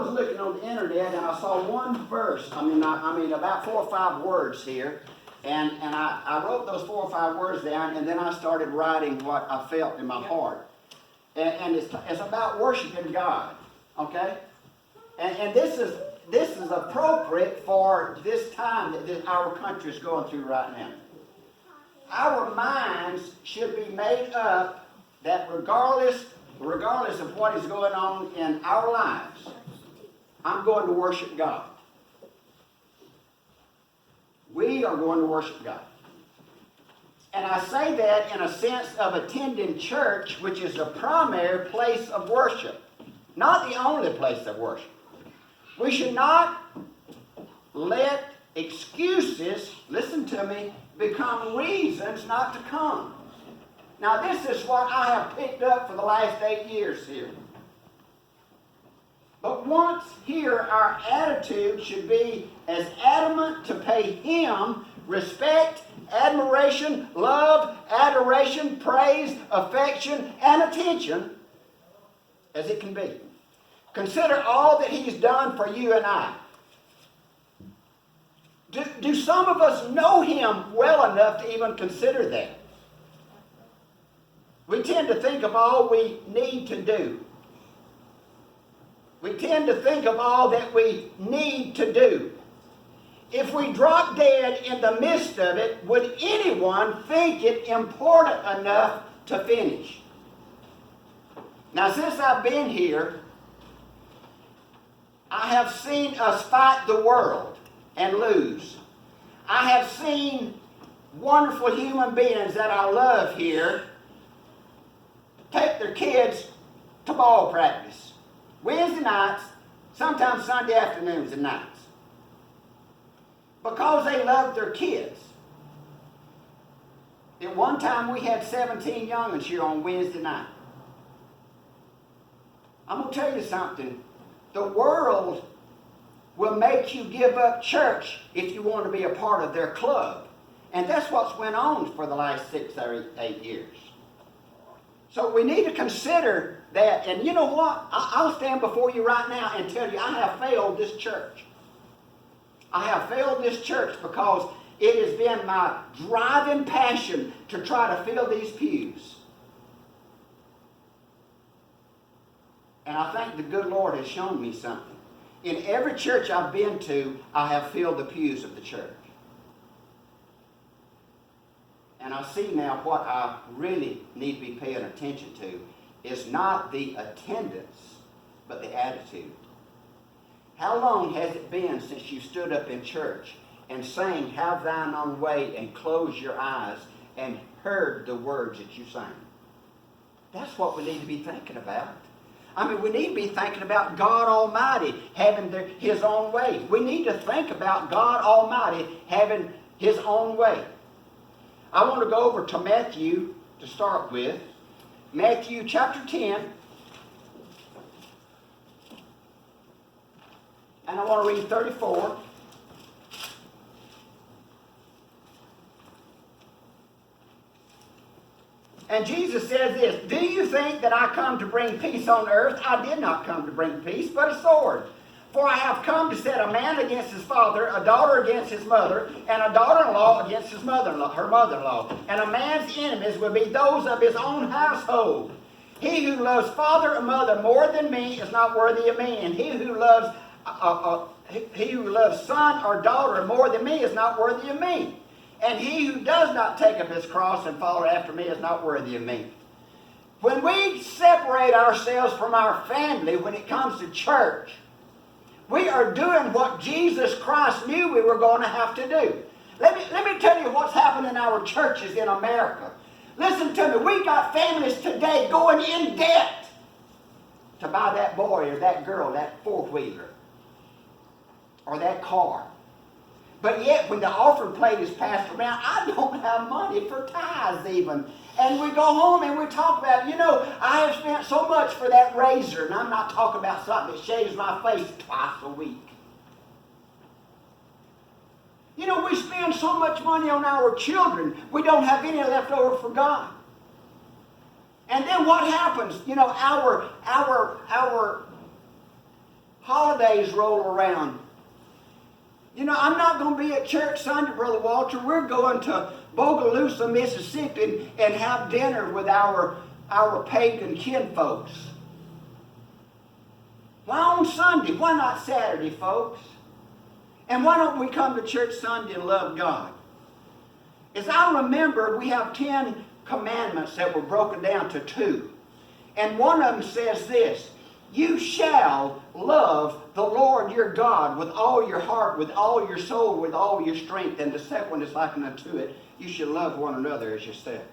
was looking on the internet and I saw one verse. I mean about 4 or 5 words here. And I wrote those 4 or 5 words down, and then I started writing what I felt in my heart. And it's about worshiping God, okay? And this is appropriate for this time that our country is going through right now. Our minds should be made up that regardless of what is going on in our lives, I'm going to worship God. We are going to worship God. And I say that in a sense of attending church, which is the primary place of worship, not the only place of worship. We should not let excuses, listen to me, become reasons not to come. Now this is what I have picked up for the last 8 years here. But once here, our attitude should be as adamant to pay Him respect, admiration, love, adoration, praise, affection, and attention as it can be. Consider all that He's done for you and I. Do some of us know Him well enough to even consider that? We tend to think of all we need to do. We tend to think of all that we need to do. If we drop dead in the midst of it, would anyone think it important enough to finish? Now, since I've been here, I have seen us fight the world and lose. I have seen wonderful human beings that I love here take their kids to ball practice. Wednesday nights, sometimes Sunday afternoons and nights. Because they loved their kids. At one time we had 17 young'uns here on Wednesday night. I'm going to tell you something. The world will make you give up church if you want to be a part of their club. And that's what's went on for the last 6 or 8 years. So we need to consider that. And you know what? I'll stand before you right now and tell you I have failed this church. I have failed this church because it has been my driving passion to try to fill these pews. And I think the good Lord has shown me something. In every church I've been to, I have filled the pews of the church. And I see now what I really need to be paying attention to is not the attendance, but the attitude. How long has it been since you stood up in church and sang "Have Thine Own Way" and closed your eyes and heard the words that you sang? That's what we need to be thinking about. I mean, we need to be thinking about God Almighty having His own way. We need to think about God Almighty having His own way. I want to go over to Matthew to start with. Matthew chapter 10. And I want to read 34. And Jesus says this, "Do you think that I come to bring peace on earth? I did not come to bring peace, but a sword. For I have come to set a man against his father, a daughter against his mother, and a daughter-in-law against his mother-in-law, her mother-in-law. And a man's enemies will be those of his own household. He who loves father or mother more than me is not worthy of me, and he who loves son or daughter more than me is not worthy of me. And he who does not take up his cross and follow after me is not worthy of me." When we separate ourselves from our family when it comes to church, we are doing what Jesus Christ knew we were going to have to do. Let me tell you what's happened in our churches in America. Listen to me. We got families today going in debt to buy that boy or that girl, that four-wheeler, or that car. But yet, when the offering plate is passed around, I don't have money for tithes even. And we go home and we talk about, I have spent so much for that razor. And I'm not talking about something that shaves my face twice a week. We spend so much money on our children, we don't have any left over for God. And then what happens? holidays roll around. You know, I'm not going to be at church Sunday, Brother Walter. We're going to Bogalusa, Mississippi, and have dinner with our pagan kinfolks. Why on Sunday? Why not Saturday, folks? And why don't we come to church Sunday and love God? As I remember, we have 10 commandments that were broken down to 2. And one of them says this: you shall love the Lord your God with all your heart, with all your soul, with all your strength. And the second one is likened unto it: you shall love one another as yourself.